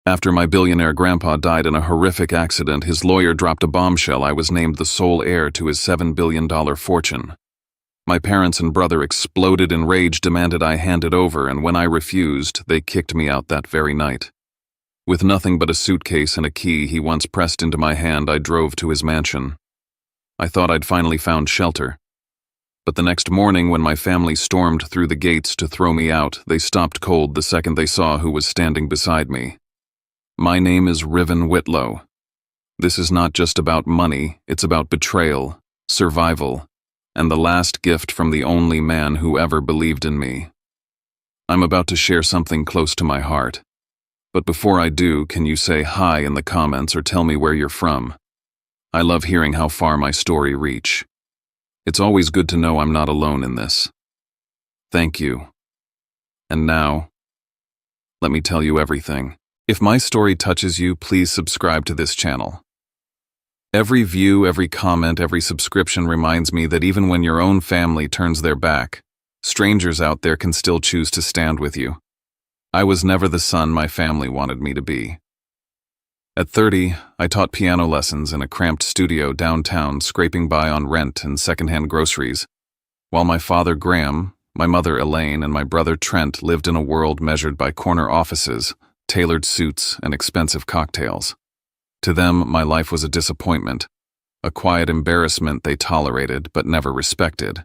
After my billionaire grandpa died in a horrific accident, his lawyer dropped a bombshell. I was named the sole heir to his $7 billion fortune. My parents and brother exploded in rage, demanded I hand it over, and when I refused, they kicked me out that very night. With nothing but a suitcase and a key he once pressed into my hand, I drove to his mansion. I thought I'd finally found shelter. But the next morning, when my family stormed through the gates to throw me out, they stopped cold the second they saw who was standing beside me. My name is Riven Whitlow. This is not just about money, it's about betrayal, survival, and the last gift from the only man who ever believed in me. I'm about to share something close to my heart. But before I do, can you say hi in the comments or tell me where you're from? I love hearing how far my story reach. It's always good to know I'm not alone in this. Thank you. And now, let me tell you everything. If my story touches you, please subscribe to this channel. Every view, every comment, every subscription reminds me that even when your own family turns their back, strangers out there can still choose to stand with you. I was never the son my family wanted me to be. At 30, I taught piano lessons in a cramped studio downtown, scraping by on rent and secondhand groceries, while my father Graham, my mother Elaine, and my brother Trent lived in a world measured by corner offices, tailored suits, and expensive cocktails. To them, my life was a disappointment, a quiet embarrassment they tolerated but never respected.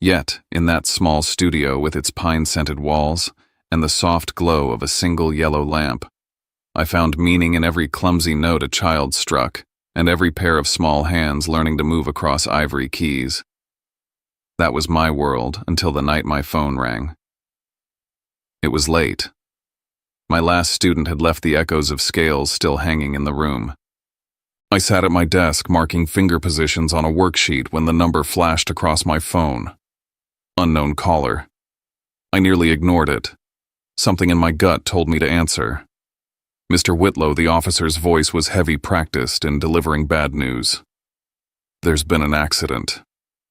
Yet, in that small studio with its pine-scented walls and the soft glow of a single yellow lamp, I found meaning in every clumsy note a child struck and every pair of small hands learning to move across ivory keys. That was my world until the night my phone rang. It was late. My last student had left the echoes of scales still hanging in the room. I sat at my desk marking finger positions on a worksheet when the number flashed across my phone. Unknown caller. I nearly ignored it. Something in my gut told me to answer. Mr. Whitlow, the officer's voice was heavy, practiced in delivering bad news. There's been an accident.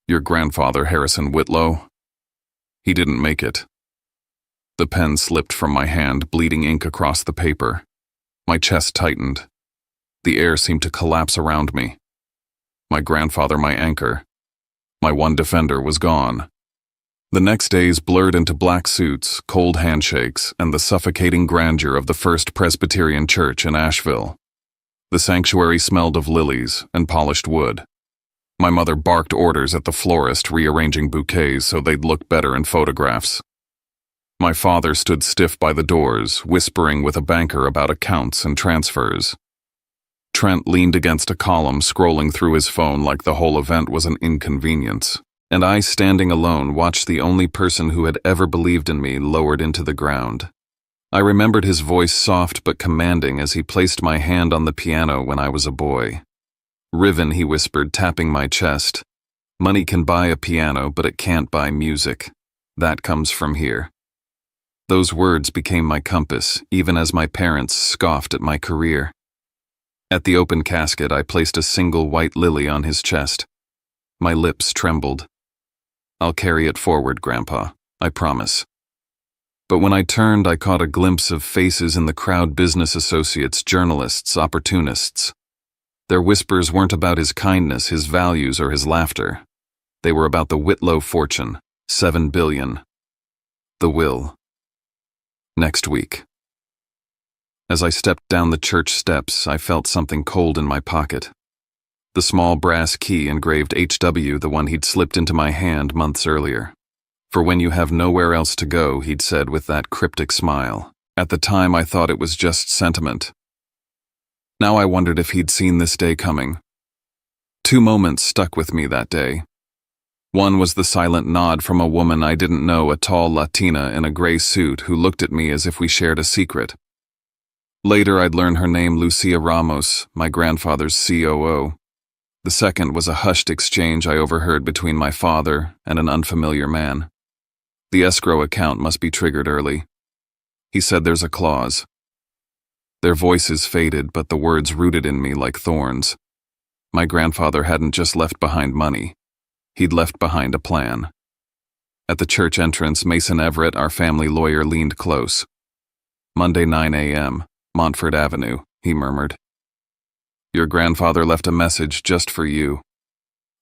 Your grandfather, Harrison Whitlow, he didn't make it. The pen slipped from my hand, bleeding ink across the paper. My chest tightened. The air seemed to collapse around me. My grandfather, my anchor, my one defender, was gone. The next days blurred into black suits, cold handshakes, and the suffocating grandeur of the First Presbyterian Church in Asheville. The sanctuary smelled of lilies and polished wood. My mother barked orders at the florist, rearranging bouquets so they'd look better in photographs. My father stood stiff by the doors, whispering with a banker about accounts and transfers. Trent leaned against a column, scrolling through his phone like the whole event was an inconvenience, and I, standing alone, watched the only person who had ever believed in me lowered into the ground. I remembered his voice, soft but commanding, as he placed my hand on the piano when I was a boy. "Riven," he whispered, tapping my chest. "Money can buy a piano, but it can't buy music. That comes from here." Those words became my compass, even as my parents scoffed at my career. At the open casket, I placed a single white lily on his chest. My lips trembled. "I'll carry it forward, Grandpa, I promise." But when I turned, I caught a glimpse of faces in the crowd: business associates, journalists, opportunists. Their whispers weren't about his kindness, his values, or his laughter. They were about the Whitlow fortune, $7 billion. The will. Next week. As I stepped down the church steps, I felt something cold in my pocket. The small brass key engraved HW, the one he'd slipped into my hand months earlier. "For when you have nowhere else to go," he'd said with that cryptic smile. At the time, I thought it was just sentiment. Now I wondered if he'd seen this day coming. Two moments stuck with me that day. One was the silent nod from a woman I didn't know, a tall Latina in a gray suit who looked at me as if we shared a secret. Later, I'd learn her name, Lucia Ramos, my grandfather's COO. The second was a hushed exchange I overheard between my father and an unfamiliar man. The escrow account must be triggered early. He said there's a clause. Their voices faded, but the words rooted in me like thorns. My grandfather hadn't just left behind money. He'd left behind a plan. At the church entrance, Mason Everett, our family lawyer, leaned close. "Monday, 9 a.m., Montfort Avenue, he murmured. Your grandfather left a message just for you.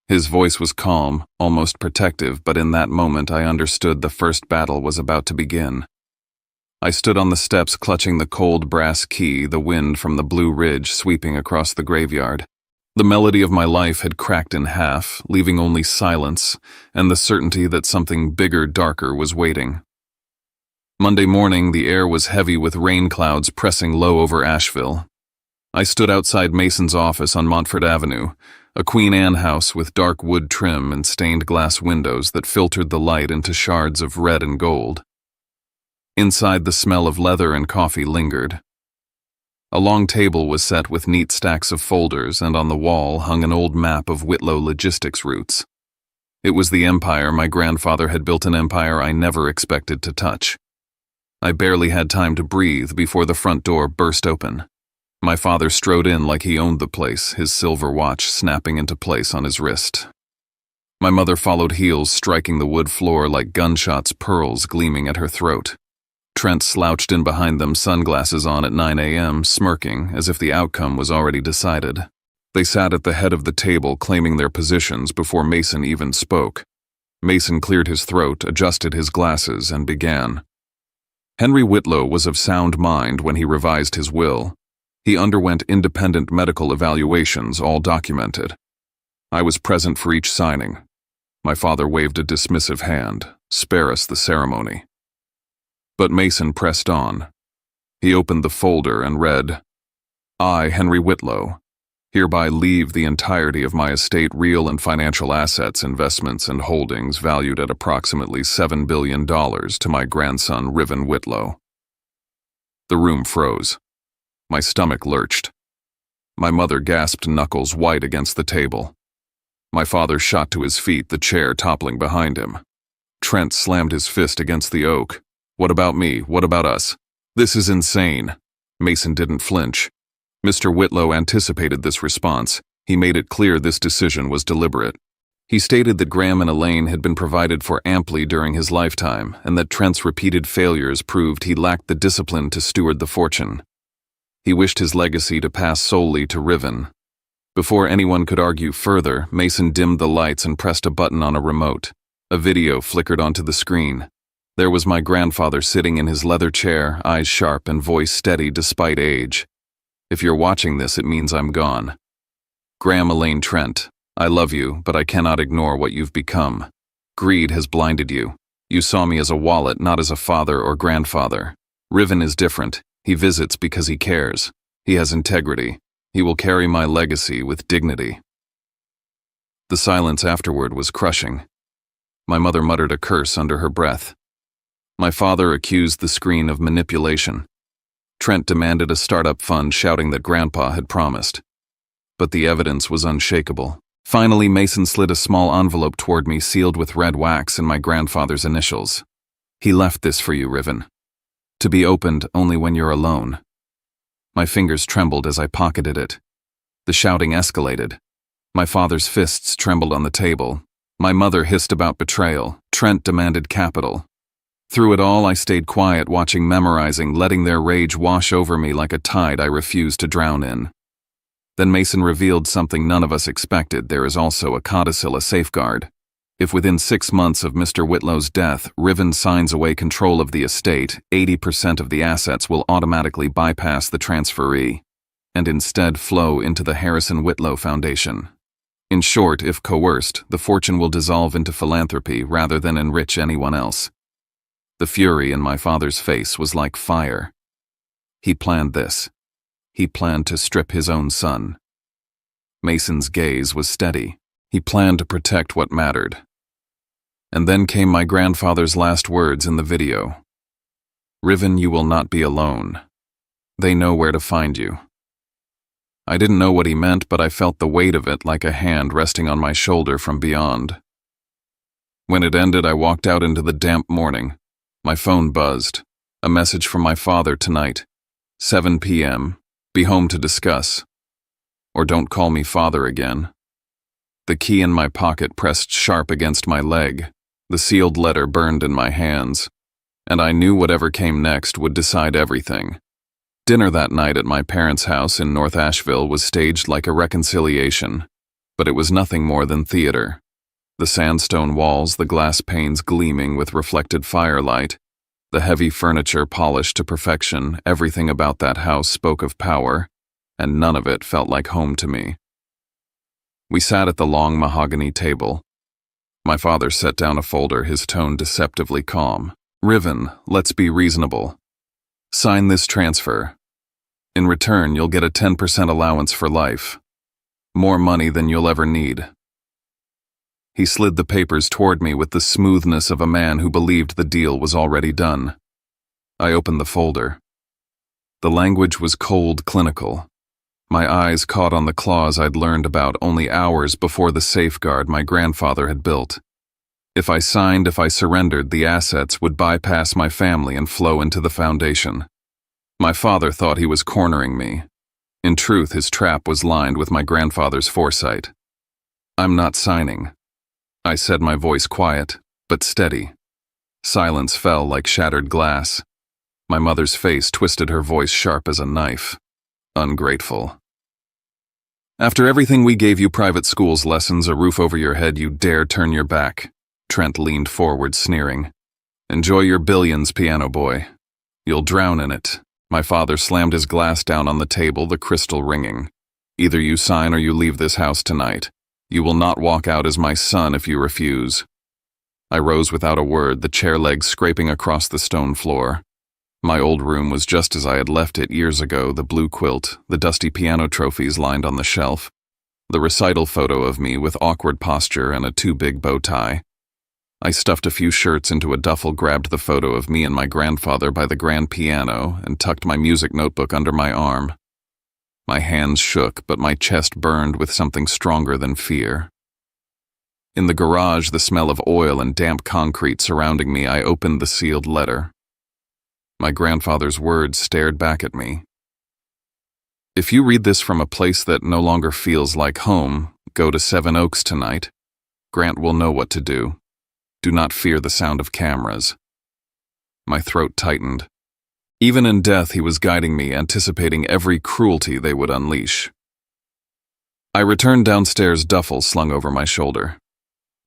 His voice was calm, almost protective, but in that moment I understood the first battle was about to begin. I stood on the steps clutching the cold brass key, the wind from the Blue Ridge sweeping across the graveyard. The melody of my life had cracked in half, leaving only silence and the certainty that something bigger, darker was waiting. Monday morning, the air was heavy with rain clouds pressing low over Asheville. I stood outside Mason's office on Montfort Avenue, a Queen Anne house with dark wood trim and stained glass windows that filtered the light into shards of red and gold. Inside, the smell of leather and coffee lingered. A long table was set with neat stacks of folders, and on the wall hung an old map of Whitlow logistics routes. It was the empire my grandfather had built, an empire I never expected to touch. I barely had time to breathe before the front door burst open. My father strode in like he owned the place, his silver watch snapping into place on his wrist. My mother followed, heels striking the wood floor like gunshots, pearls gleaming at her throat. Trent slouched in behind them, sunglasses on at 9 a.m., smirking as if the outcome was already decided. They sat at the head of the table, claiming their positions before Mason even spoke. Mason cleared his throat, adjusted his glasses, and began. Henry Whitlow was of sound mind when he revised his will. He underwent independent medical evaluations, all documented. I was present for each signing. My father waved a dismissive hand. Spare us the ceremony. But Mason pressed on. He opened the folder and read, I, Henry Whitlow, hereby leave the entirety of my estate, real and financial assets, investments, and holdings valued at approximately $7 billion to my grandson, Riven Whitlow. The room froze. My stomach lurched. My mother gasped, knuckles white against the table. My father shot to his feet, the chair toppling behind him. Trent slammed his fist against the oak. What about me? What about us? This is insane. Mason didn't flinch. Mr. Whitlow anticipated this response. He made it clear this decision was deliberate. He stated that Graham and Elaine had been provided for amply during his lifetime, and that Trent's repeated failures proved he lacked the discipline to steward the fortune. He wished his legacy to pass solely to Riven. Before anyone could argue further, Mason dimmed the lights and pressed a button on a remote. A video flickered onto the screen. There was my grandfather sitting in his leather chair, eyes sharp and voice steady despite age. If you're watching this, it means I'm gone. Graham, Elaine, Trent, I love you, but I cannot ignore what you've become. Greed has blinded you. You saw me as a wallet, not as a father or grandfather. Riven is different. He visits because he cares. He has integrity. He will carry my legacy with dignity. The silence afterward was crushing. My mother muttered a curse under her breath. My father accused the screen of manipulation. Trent demanded a startup fund, shouting that Grandpa had promised. But the evidence was unshakable. Finally, Mason slid a small envelope toward me, sealed with red wax and my grandfather's initials. He left this for you, Riven. To be opened only when you're alone. My fingers trembled as I pocketed it. The shouting escalated. My father's fists trembled on the table. My mother hissed about betrayal. Trent demanded capital. Through it all, I stayed quiet, watching, memorizing, letting their rage wash over me like a tide I refused to drown in. Then Mason revealed something none of us expected. There is also a codicil, a safeguard. If within 6 months of Mr. Whitlow's death, Riven signs away control of the estate, 80% of the assets will automatically bypass the transferee and instead flow into the Harrison Whitlow Foundation. In short, if coerced, the fortune will dissolve into philanthropy rather than enrich anyone else. The fury in my father's face was like fire. He planned this. He planned to strip his own son. Mason's gaze was steady. He planned to protect what mattered. And then came my grandfather's last words in the video. Riven, you will not be alone. They know where to find you. I didn't know what he meant, but I felt the weight of it like a hand resting on my shoulder from beyond. When it ended, I walked out into the damp morning. My phone buzzed. A message from my father tonight. 7 p.m. Be home to discuss. Or don't call me father again. The key in my pocket pressed sharp against my leg. The sealed letter burned in my hands. And I knew whatever came next would decide everything. Dinner that night at my parents' house in North Asheville was staged like a reconciliation, but it was nothing more than theater. The sandstone walls, the glass panes gleaming with reflected firelight, the heavy furniture polished to perfection, everything about that house spoke of power, and none of it felt like home to me. We sat at the long mahogany table. My father set down a folder, his tone deceptively calm. "Riven, let's be reasonable. Sign this transfer. In return, you'll get a 10% allowance for life. More money than you'll ever need." He slid the papers toward me with the smoothness of a man who believed the deal was already done. I opened the folder. The language was cold, clinical. My eyes caught on the clause I'd learned about only hours before the safeguard my grandfather had built. If I surrendered, the assets would bypass my family and flow into the foundation. My father thought he was cornering me. In truth, his trap was lined with my grandfather's foresight. "I'm not signing," I said, my voice quiet, but steady. Silence fell like shattered glass. My mother's face twisted, her voice sharp as a knife. "Ungrateful. After everything we gave you, private schools, lessons, a roof over your head, you dare turn your back." Trent leaned forward, sneering. "Enjoy your billions, piano boy. You'll drown in it." My father slammed his glass down on the table, the crystal ringing. "Either you sign or you leave this house tonight. You will not walk out as my son if you refuse." I rose without a word, the chair legs scraping across the stone floor. My old room was just as I had left it years ago, the blue quilt, the dusty piano trophies lined on the shelf, the recital photo of me with awkward posture and a too big bow tie. I stuffed a few shirts into a duffel, grabbed the photo of me and my grandfather by the grand piano, and tucked my music notebook under my arm. My hands shook, but my chest burned with something stronger than fear. In the garage, the smell of oil and damp concrete surrounding me, I opened the sealed letter. My grandfather's words stared back at me. "If you read this from a place that no longer feels like home, go to Seven Oaks tonight. Grant will know what to do. Do not fear the sound of cameras." My throat tightened. Even in death, he was guiding me, anticipating every cruelty they would unleash. I returned downstairs, duffel slung over my shoulder.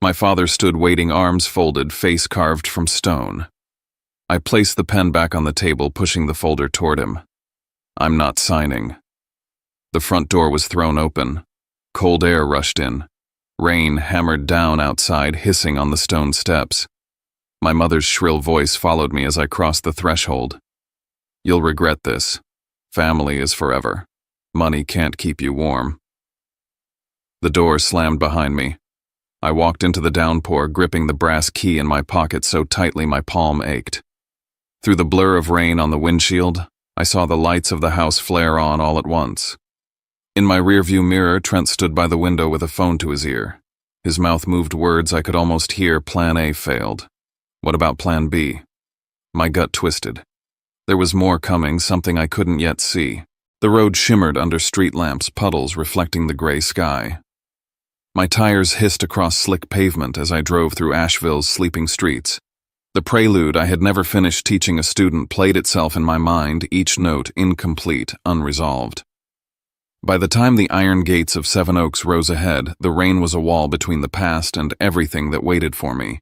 My father stood waiting, arms folded, face carved from stone. I placed the pen back on the table, pushing the folder toward him. "I'm not signing." The front door was thrown open. Cold air rushed in. Rain hammered down outside, hissing on the stone steps. My mother's shrill voice followed me as I crossed the threshold. "You'll regret this. Family is forever. Money can't keep you warm." The door slammed behind me. I walked into the downpour, gripping the brass key in my pocket so tightly my palm ached. Through the blur of rain on the windshield, I saw the lights of the house flare on all at once. In my rearview mirror, Trent stood by the window with a phone to his ear. His mouth moved words I could almost hear. Plan A failed. What about Plan B? My gut twisted. There was more coming, something I couldn't yet see. The road shimmered under street lamps, puddles reflecting the gray sky. My tires hissed across slick pavement as I drove through Asheville's sleeping streets. The prelude I had never finished teaching a student played itself in my mind, each note incomplete, unresolved. By the time the iron gates of Seven Oaks rose ahead, the rain was a wall between the past and everything that waited for me.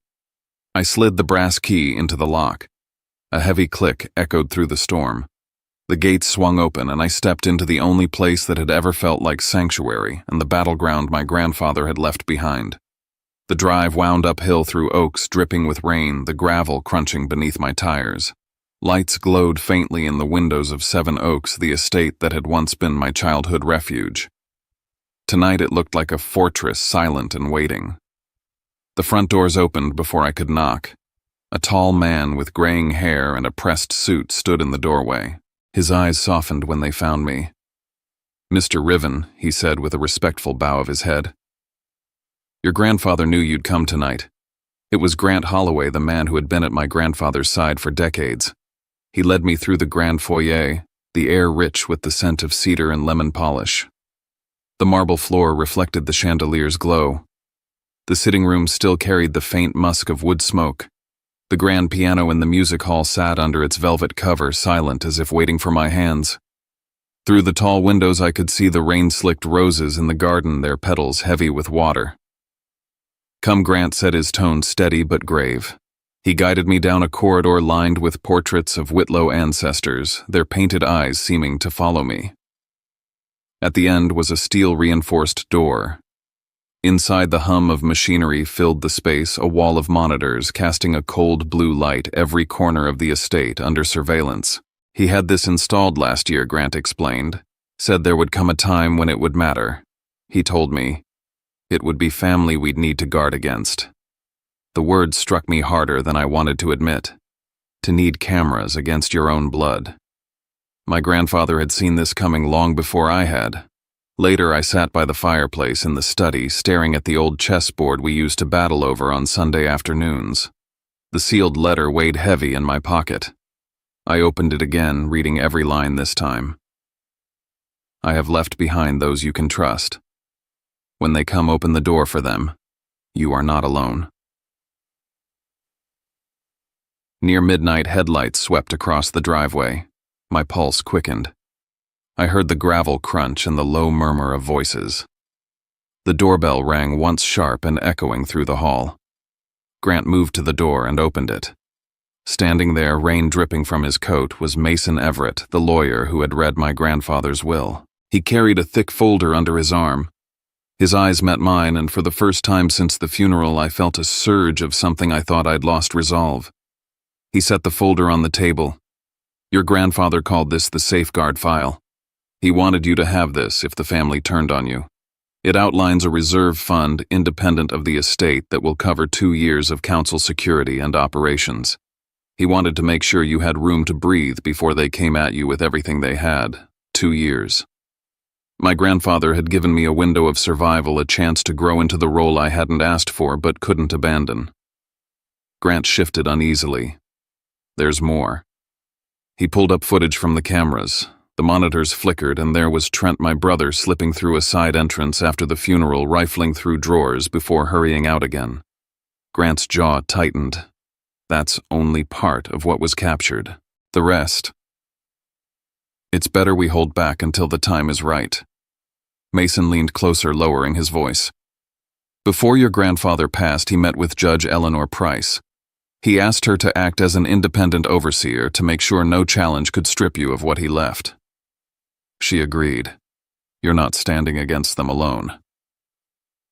I slid the brass key into the lock. A heavy click echoed through the storm. The gates swung open, and I stepped into the only place that had ever felt like sanctuary and the battleground my grandfather had left behind. The drive wound uphill through oaks, dripping with rain, the gravel crunching beneath my tires. Lights glowed faintly in the windows of Seven Oaks, the estate that had once been my childhood refuge. Tonight it looked like a fortress, silent and waiting. The front doors opened before I could knock. A tall man with graying hair and a pressed suit stood in the doorway. His eyes softened when they found me. "Mr. Riven," he said with a respectful bow of his head. "Your grandfather knew you'd come tonight. It was Grant Holloway, the man who had been at my grandfather's side for decades. He led me through the grand foyer, the air rich with the scent of cedar and lemon polish. The marble floor reflected the chandelier's glow. The sitting room still carried the faint musk of wood smoke. The grand piano in the music hall sat under its velvet cover, silent as if waiting for my hands. Through the tall windows I could see the rain-slicked roses in the garden, their petals heavy with water. "Come," Grant said, his tone steady but grave. He guided me down a corridor lined with portraits of Whitlow ancestors, their painted eyes seeming to follow me. At the end was a steel-reinforced door. Inside, the hum of machinery filled the space, a wall of monitors casting a cold blue light every corner of the estate under surveillance. "He had this installed last year," Grant explained. "Said there would come a time when it would matter. He told me it would be family we'd need to guard against." The words struck me harder than I wanted to admit. To need cameras against your own blood. My grandfather had seen this coming long before I had. Later, I sat by the fireplace in the study, staring at the old chessboard we used to battle over on Sunday afternoons. The sealed letter weighed heavy in my pocket. I opened it again, reading every line this time. "I have left behind those you can trust. When they come, open the door for them. You are not alone." Near midnight, headlights swept across the driveway. My pulse quickened. I heard the gravel crunch and the low murmur of voices. The doorbell rang once sharp and echoing through the hall. Grant moved to the door and opened it. Standing there, rain dripping from his coat, was Mason Everett, the lawyer who had read my grandfather's will. He carried a thick folder under his arm. His eyes met mine, and for the first time since the funeral I felt a surge of something I thought I'd lost resolve. He set the folder on the table. "Your grandfather called this the safeguard file. He wanted you to have this if the family turned on you. It outlines a reserve fund independent of the estate that will cover 2 years of council security and operations. He wanted to make sure you had room to breathe before they came at you with everything they had. 2 years. My grandfather had given me a window of survival, a chance to grow into the role I hadn't asked for but couldn't abandon." Grant shifted uneasily. "There's more." He pulled up footage from the cameras. The monitors flickered, and there was Trent, my brother, slipping through a side entrance after the funeral, rifling through drawers before hurrying out again. Grant's jaw tightened. That's only part of what was captured. The rest. "It's better we hold back until the time is right." Mason leaned closer, lowering his voice. "Before your grandfather passed, he met with Judge Eleanor Price. He asked her to act as an independent overseer to make sure no challenge could strip you of what he left. She agreed. You're not standing against them alone."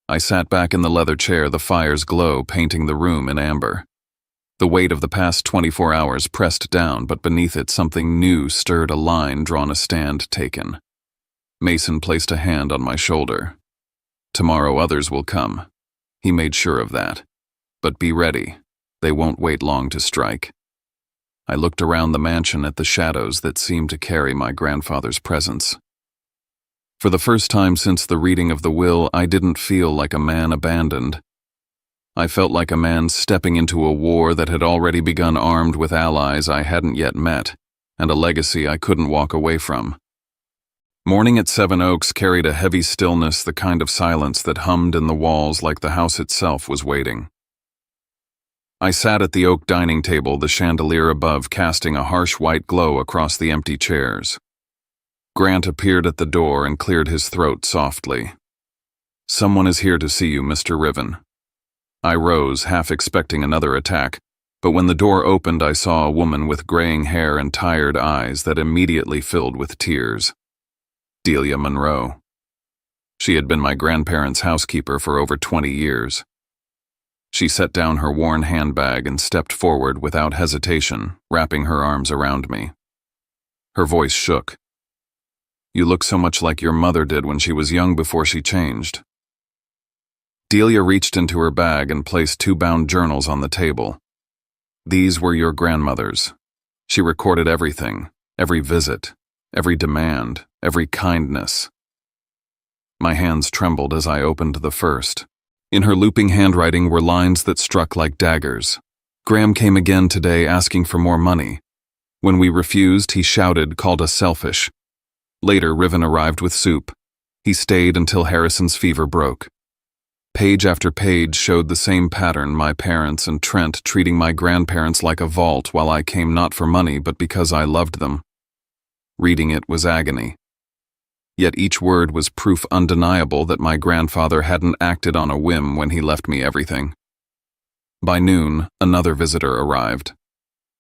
I sat back in the leather chair, the fire's glow painting the room in amber. The weight of the past 24 hours pressed down, but beneath it something new stirred, a line drawn, a stand taken. Mason placed a hand on my shoulder. "Tomorrow others will come." He made sure of that. "But be ready. They won't wait long to strike." I looked around the mansion at the shadows that seemed to carry my grandfather's presence. For the first time since the reading of the will, I didn't feel like a man abandoned. I felt like a man stepping into a war that had already begun, armed with allies I hadn't yet met, and a legacy I couldn't walk away from. Morning at Seven Oaks carried a heavy stillness, the kind of silence that hummed in the walls like the house itself was waiting. I sat at the oak dining table, the chandelier above casting a harsh white glow across the empty chairs. Grant appeared at the door and cleared his throat softly. "Someone is here to see you, Mr. Riven." I rose, half expecting another attack, but when the door opened I saw a woman with graying hair and tired eyes that immediately filled with tears. Delia Monroe. She had been my grandparents' housekeeper for over 20 years. She set down her worn handbag and stepped forward without hesitation, wrapping her arms around me. Her voice shook. "You look so much like your mother did when she was young before she changed." Delia reached into her bag and placed 2 bound journals on the table. "These were your grandmother's. She recorded everything, every visit, every demand, every kindness." My hands trembled as I opened the first. In her looping handwriting were lines that struck like daggers. "Graham came again today asking for more money. When we refused, he shouted, called us selfish. Later, Riven arrived with soup. He stayed until Harrison's fever broke." Page after page showed the same pattern, my parents and Trent treating my grandparents like a vault while I came not for money but because I loved them. Reading it was agony. yet each word was proof undeniable that my grandfather hadn't acted on a whim when he left me everything. By noon, another visitor arrived.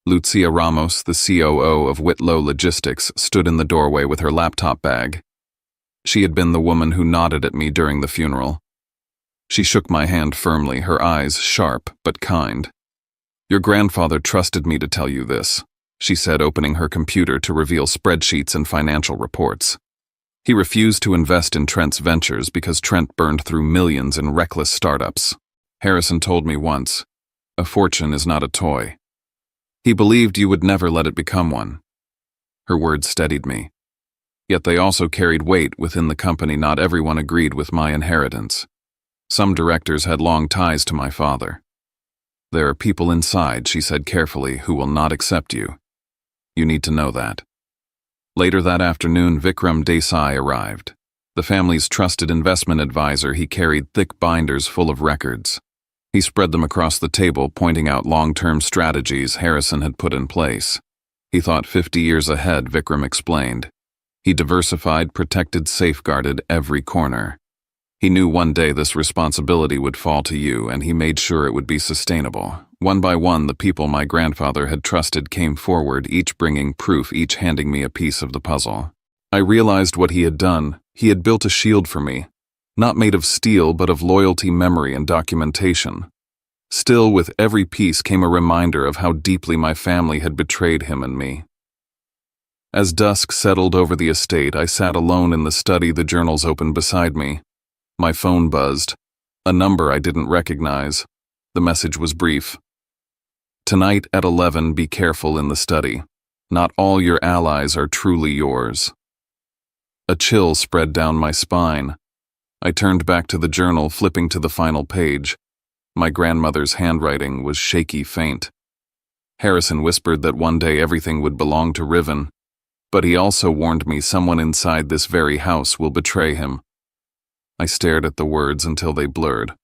Lucia Ramos, the COO of Whitlow Logistics, stood in the doorway with her laptop bag. She had been the woman who nodded at me during the funeral. She shook my hand firmly, her eyes sharp but kind. "Your grandfather trusted me to tell you this," she said, opening her computer to reveal spreadsheets and financial reports. "He refused to invest in Trent's ventures because Trent burned through millions in reckless startups. Harrison told me once, 'A fortune is not a toy.' He believed you would never let it become one." Her words steadied me. Yet they also carried weight within the company. Not everyone agreed with my inheritance. Some directors had long ties to my father. "There are people inside," she said carefully, "who will not accept you. You need to know that." Later that afternoon, Vikram Desai arrived. The family's trusted investment advisor, he carried thick binders full of records. He spread them across the table, pointing out long-term strategies Harrison had put in place. He thought 50 years ahead, Vikram explained. He diversified, protected, safeguarded every corner. He knew one day this responsibility would fall to you, and he made sure it would be sustainable. One by one, the people my grandfather had trusted came forward, each bringing proof, each handing me a piece of the puzzle. I realized what he had done. He had built a shield for me, not made of steel but of loyalty, memory, and documentation. Still, with every piece came a reminder of how deeply my family had betrayed him and me. As dusk settled over the estate, I sat alone in the study, the journals open beside me. My phone buzzed. A number I didn't recognize. The message was brief. "Tonight at 11, be careful in the study. Not all your allies are truly yours." A chill spread down my spine. I turned back to the journal, flipping to the final page. My grandmother's handwriting was shaky, faint. Harrison whispered that one day everything would belong to Riven, but he also warned me someone inside this very house will betray him. I stared at the words until they blurred.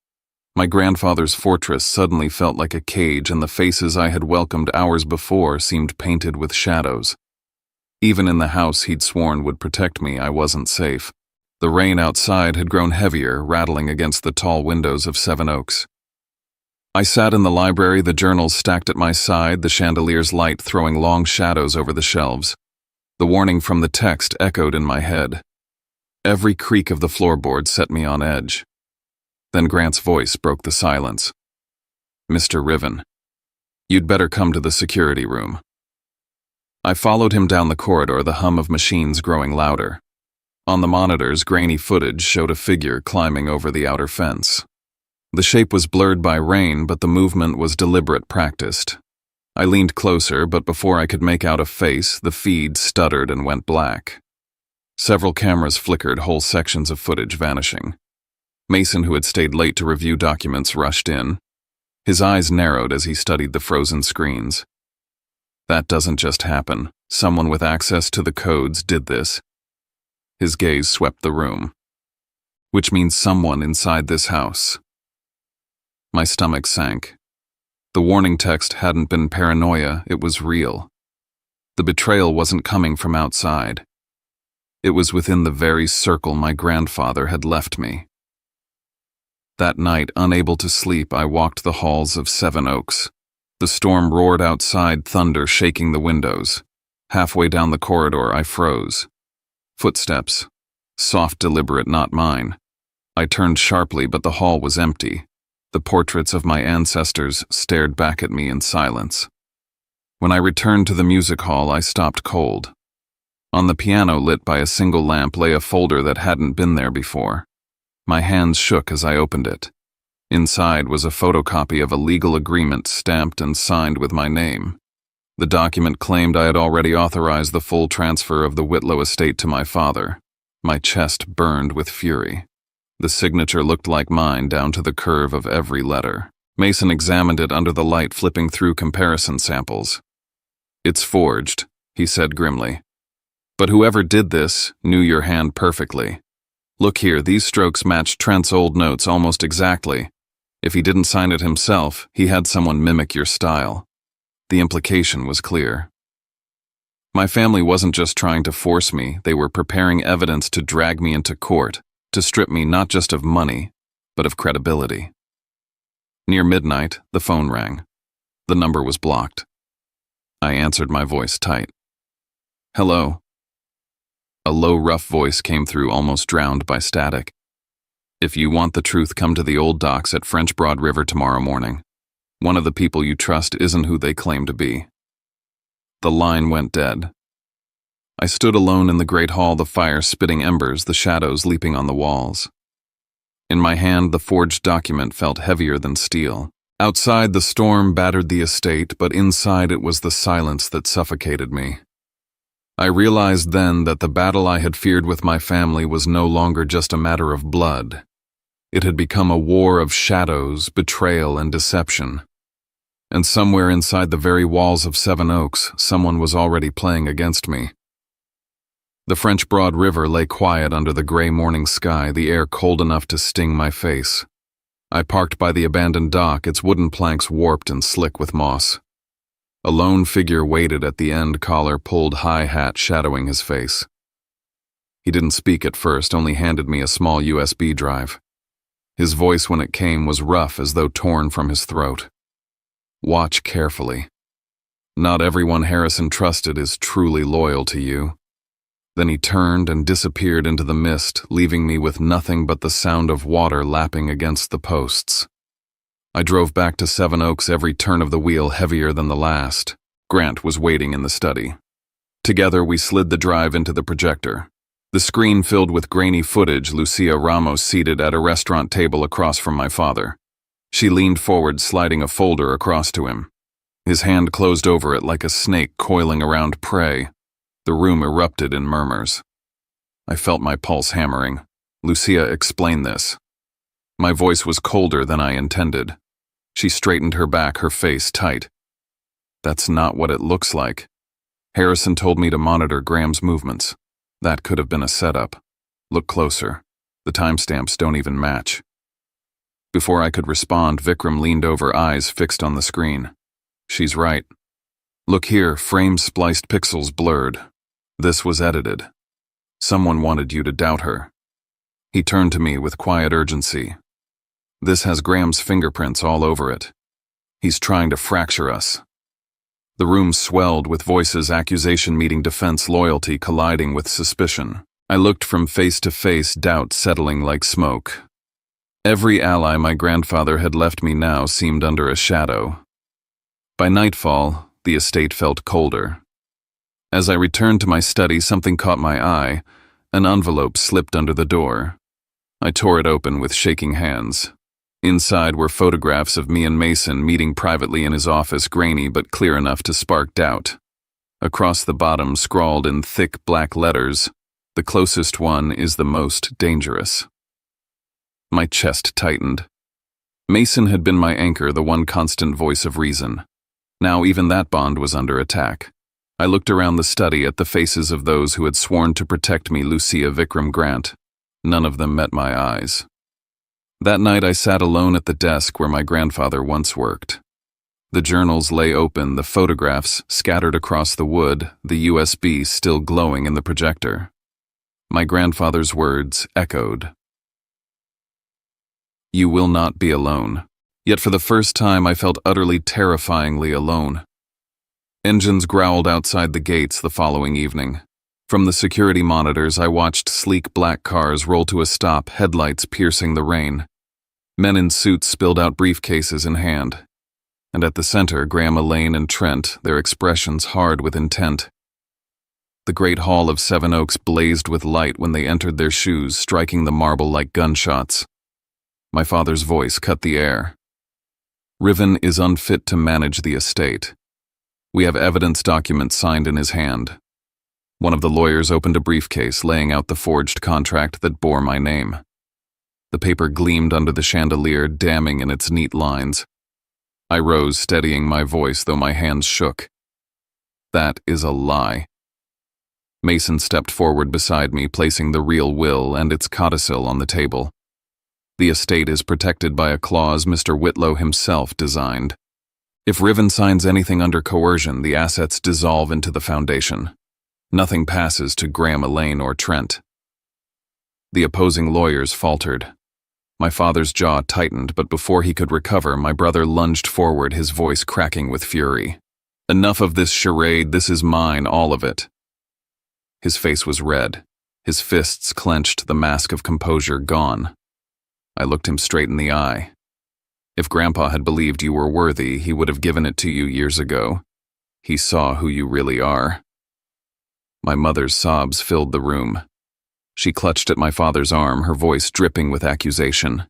My grandfather's fortress suddenly felt like a cage, and the faces I had welcomed hours before seemed painted with shadows. Even in the house he'd sworn would protect me, I wasn't safe. The rain outside had grown heavier, rattling against the tall windows of Seven Oaks. I sat in the library, the journals stacked at my side, the chandelier's light throwing long shadows over the shelves. The warning from the text echoed in my head. Every creak of the floorboard set me on edge. Then Grant's voice broke the silence. "Mr. Riven, you'd better come to the security room." I followed him down the corridor, the hum of machines growing louder. On the monitors, grainy footage showed a figure climbing over the outer fence. The shape was blurred by rain, but the movement was deliberate, practiced. I leaned closer, but before I could make out a face, the feed stuttered and went black. Several cameras flickered, whole sections of footage vanishing. Mason, who had stayed late to review documents, rushed in. His eyes narrowed as he studied the frozen screens. "That doesn't just happen. Someone with access to the codes did this." His gaze swept the room. "Which means someone inside this house." My stomach sank. The warning text hadn't been paranoia, it was real. The betrayal wasn't coming from outside. It was within the very circle my grandfather had left me. That night, unable to sleep, I walked the halls of Seven Oaks. The storm roared outside, thunder shaking the windows. Halfway down the corridor, I froze. Footsteps. Soft, deliberate, not mine. I turned sharply, but the hall was empty. The portraits of my ancestors stared back at me in silence. When I returned to the music hall, I stopped cold. On the piano, lit by a single lamp, lay a folder that hadn't been there before. My hands shook as I opened it. Inside was a photocopy of a legal agreement stamped and signed with my name. The document claimed I had already authorized the full transfer of the Whitlow estate to my father. My chest burned with fury. The signature looked like mine down to the curve of every letter. Mason examined it under the light, flipping through comparison samples. "It's forged," he said grimly. "But whoever did this knew your hand perfectly. Look here, these strokes match Trent's old notes almost exactly. If he didn't sign it himself, he had someone mimic your style." The implication was clear. My family wasn't just trying to force me, they were preparing evidence to drag me into court, to strip me not just of money, but of credibility. Near midnight, the phone rang. The number was blocked. I answered, my voice tight. "Hello." A low, rough voice came through, almost drowned by static. "If you want the truth, come to the old docks at French Broad River tomorrow morning. One of the people you trust isn't who they claim to be." The line went dead. I stood alone in the great hall, the fire spitting embers, the shadows leaping on the walls. In my hand, the forged document felt heavier than steel. Outside, the storm battered the estate, but inside it was the silence that suffocated me. I realized then that the battle I had feared with my family was no longer just a matter of blood. It had become a war of shadows, betrayal, and deception. And somewhere inside the very walls of Seven Oaks, someone was already playing against me. The French Broad River lay quiet under the gray morning sky, the air cold enough to sting my face. I parked by the abandoned dock, its wooden planks warped and slick with moss. A lone figure waited at the end, collar pulled, high hat shadowing his face. He didn't speak at first, only handed me a small USB drive. His voice, when it came, was rough, as though torn from his throat. "Watch carefully. Not everyone Harrison trusted is truly loyal to you." Then he turned and disappeared into the mist, leaving me with nothing but the sound of water lapping against the posts. I drove back to Seven Oaks, every turn of the wheel heavier than the last. Grant was waiting in the study. Together we slid the drive into the projector. The screen filled with grainy footage, Lucia Ramos seated at a restaurant table across from my father. She leaned forward, sliding a folder across to him. His hand closed over it like a snake coiling around prey. The room erupted in murmurs. I felt my pulse hammering. "Lucia, explain this." My voice was colder than I intended. She straightened her back, her face tight. "That's not what it looks like. Harrison told me to monitor Graham's movements. That could have been a setup. Look closer. The timestamps don't even match." Before I could respond, Vikram leaned over, eyes fixed on the screen. "She's right. Look here, frames spliced, pixels blurred. This was edited. Someone wanted you to doubt her." He turned to me with quiet urgency. "This has Graham's fingerprints all over it. He's trying to fracture us." The room swelled with voices, accusation meeting defense, loyalty colliding with suspicion. I looked from face to face, doubt settling like smoke. Every ally my grandfather had left me now seemed under a shadow. By nightfall, the estate felt colder. As I returned to my study, something caught my eye. An envelope slipped under the door. I tore it open with shaking hands. Inside were photographs of me and Mason meeting privately in his office, grainy but clear enough to spark doubt. Across the bottom, scrawled in thick black letters, "The closest one is the most dangerous." My chest tightened. Mason had been my anchor, the one constant voice of reason. Now even that bond was under attack. I looked around the study at the faces of those who had sworn to protect me, Lucia, Vikram, Grant. None of them met my eyes. That night I sat alone at the desk where my grandfather once worked. The journals lay open, the photographs scattered across the wood, the USB still glowing in the projector. My grandfather's words echoed. "You will not be alone." Yet for the first time I felt utterly terrifyingly alone. Engines growled outside the gates the following evening. From the security monitors I watched sleek black cars roll to a stop, headlights piercing the rain. Men in suits spilled out, briefcases in hand. And at the center, Graham, Elaine, and Trent, their expressions hard with intent. The great hall of Seven Oaks blazed with light when they entered, their shoes striking the marble like gunshots. My father's voice cut the air. "Riven is unfit to manage the estate. We have evidence documents signed in his hand." One of the lawyers opened a briefcase, laying out the forged contract that bore my name. The paper gleamed under the chandelier, damning in its neat lines. I rose, steadying my voice, though my hands shook. "That is a lie." Mason stepped forward beside me, placing the real will and its codicil on the table. "The estate is protected by a clause Mr. Whitlow himself designed. If Riven signs anything under coercion, the assets dissolve into the foundation. Nothing passes to Graham, Elaine, or Trent. The opposing lawyers faltered. My father's jaw tightened, but before he could recover, my brother lunged forward, his voice cracking with fury. "Enough of this charade, this is mine, all of it." His face was red, his fists clenched, the mask of composure gone. I looked him straight in the eye. "If Grandpa had believed you were worthy, he would have given it to you years ago. He saw who you really are." My mother's sobs filled the room. She clutched at my father's arm, her voice dripping with accusation.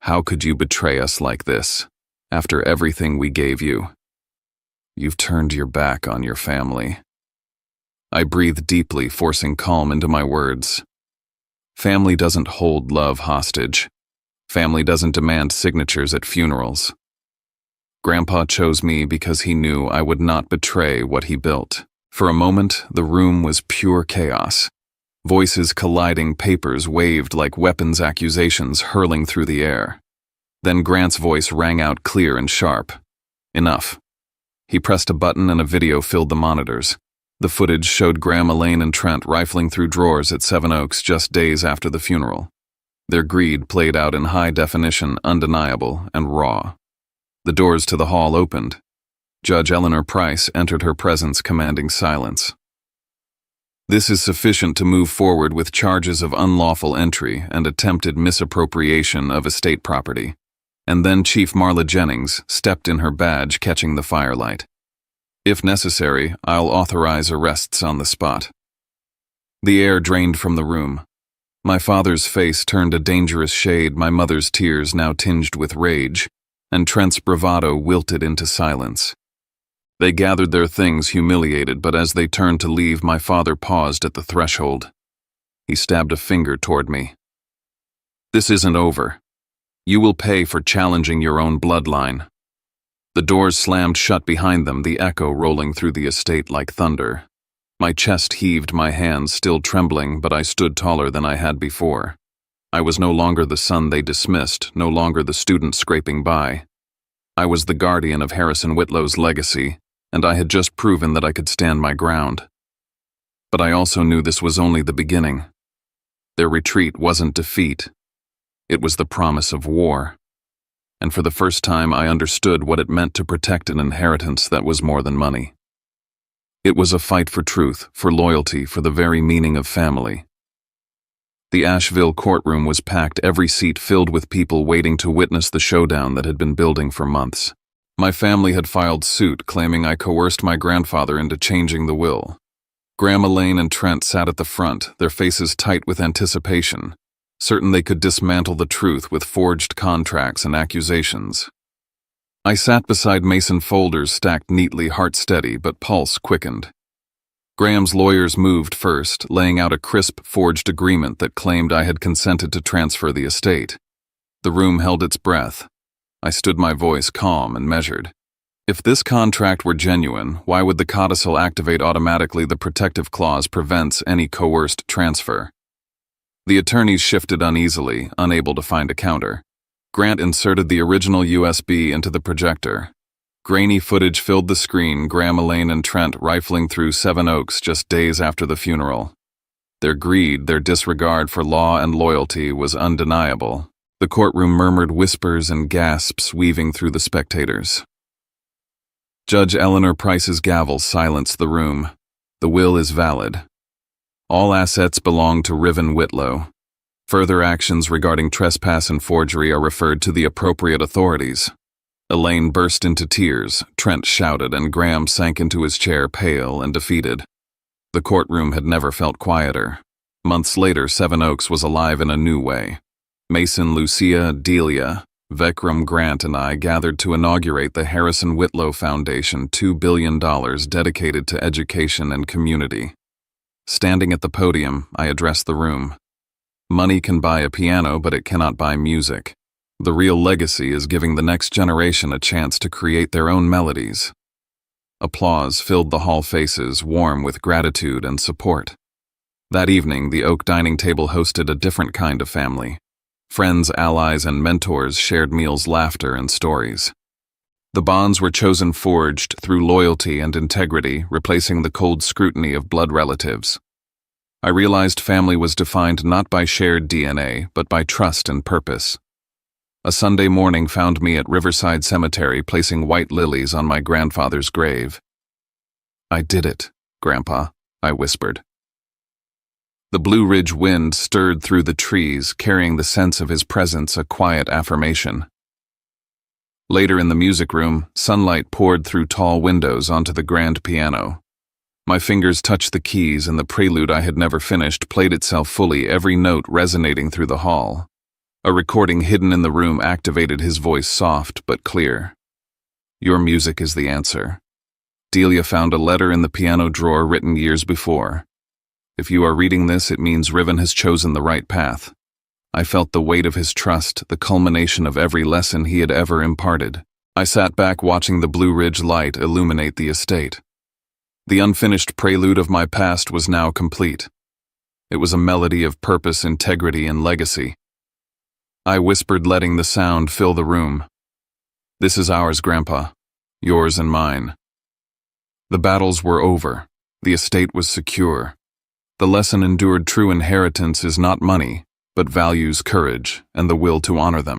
"How could you betray us like this, after everything we gave you? You've turned your back on your family." I breathed deeply, forcing calm into my words. Family doesn't hold love hostage. Family doesn't demand signatures at funerals. Grandpa chose me because he knew I would not betray what he built. For a moment, the room was pure chaos. Voices colliding, papers waved like weapons accusations hurling through the air. Then Grant's voice rang out clear and sharp. Enough. He pressed a button and a video filled the monitors. The footage showed Graham, Elaine, and Trent rifling through drawers at Seven Oaks just days after the funeral. Their greed played out in high definition, undeniable, and raw. The doors to the hall opened. Judge Eleanor Price entered her presence, commanding silence. "This is sufficient to move forward with charges of unlawful entry and attempted misappropriation of estate property." And then Chief Marla Jennings stepped in, her badge catching the firelight. "If necessary, I'll authorize arrests on the spot." The air drained from the room. My father's face turned a dangerous shade, my mother's tears now tinged with rage, and Trent's bravado wilted into silence. They gathered their things, humiliated, but as they turned to leave, my father paused at the threshold. He stabbed a finger toward me. "This isn't over. You will pay for challenging your own bloodline." The doors slammed shut behind them, the echo rolling through the estate like thunder. My chest heaved, my hands still trembling, but I stood taller than I had before. I was no longer the son they dismissed, no longer the student scraping by. I was the guardian of Harrison Whitlow's legacy, and I had just proven that I could stand my ground. But I also knew this was only the beginning. Their retreat wasn't defeat. It was the promise of war. And for the first time, I understood what it meant to protect an inheritance that was more than money. It was a fight for truth, for loyalty, for the very meaning of family. The Asheville courtroom was packed, every seat filled with people waiting to witness the showdown that had been building for months. My family had filed suit, claiming I coerced my grandfather into changing the will. Graham, Elaine, and Trent sat at the front, their faces tight with anticipation, certain they could dismantle the truth with forged contracts and accusations. I sat beside Mason folders stacked neatly, heart steady, but pulse quickened. Graham's lawyers moved first, laying out a crisp, forged agreement that claimed I had consented to transfer the estate. The room held its breath. I stood, my voice calm and measured. If this contract were genuine, why would the codicil activate automatically? The protective clause prevents any coerced transfer. The attorneys shifted uneasily, unable to find a counter. Grant inserted the original USB into the projector. Grainy footage filled the screen, Graham, Elaine, and Trent rifling through Seven Oaks just days after the funeral. Their greed, their disregard for law and loyalty was undeniable. The courtroom murmured, whispers and gasps weaving through the spectators. Judge Eleanor Price's gavel silenced the room. The will is valid. All assets belong to Riven Whitlow. Further actions regarding trespass and forgery are referred to the appropriate authorities. Elaine burst into tears, Trent shouted, and Graham sank into his chair, pale and defeated. The courtroom had never felt quieter. Months later, Seven Oaks was alive in a new way. Mason, Lucia, Delia, Vikram, Grant, and I gathered to inaugurate the Harrison Whitlow Foundation, $2 billion dedicated to education and community. Standing at the podium, I addressed the room. Money can buy a piano, but it cannot buy music. The real legacy is giving the next generation a chance to create their own melodies. Applause filled the hall, faces warm with gratitude and support. That evening, the oak dining table hosted a different kind of family. Friends, allies, and mentors shared meals, laughter, and stories. The bonds were chosen forged through loyalty and integrity, replacing the cold scrutiny of blood relatives. I realized family was defined not by shared DNA, but by trust and purpose. A Sunday morning found me at Riverside Cemetery placing white lilies on my grandfather's grave. "I did it, Grandpa," I whispered. The Blue Ridge wind stirred through the trees, carrying the sense of his presence, a quiet affirmation. Later in the music room, sunlight poured through tall windows onto the grand piano. My fingers touched the keys and the prelude I had never finished played itself fully, every note resonating through the hall. A recording hidden in the room activated his voice, soft but clear. "Your music is the answer." Delia found a letter in the piano drawer written years before. "If you are reading this, it means Riven has chosen the right path." I felt the weight of his trust, the culmination of every lesson he had ever imparted. I sat back watching the Blue Ridge light illuminate the estate. The unfinished prelude of my past was now complete. It was a melody of purpose, integrity, and legacy. I whispered, letting the sound fill the room. "This is ours, Grandpa. Yours and mine." The battles were over. The estate was secure. The lesson endured: true inheritance is not money, but values, courage, and the will to honor them.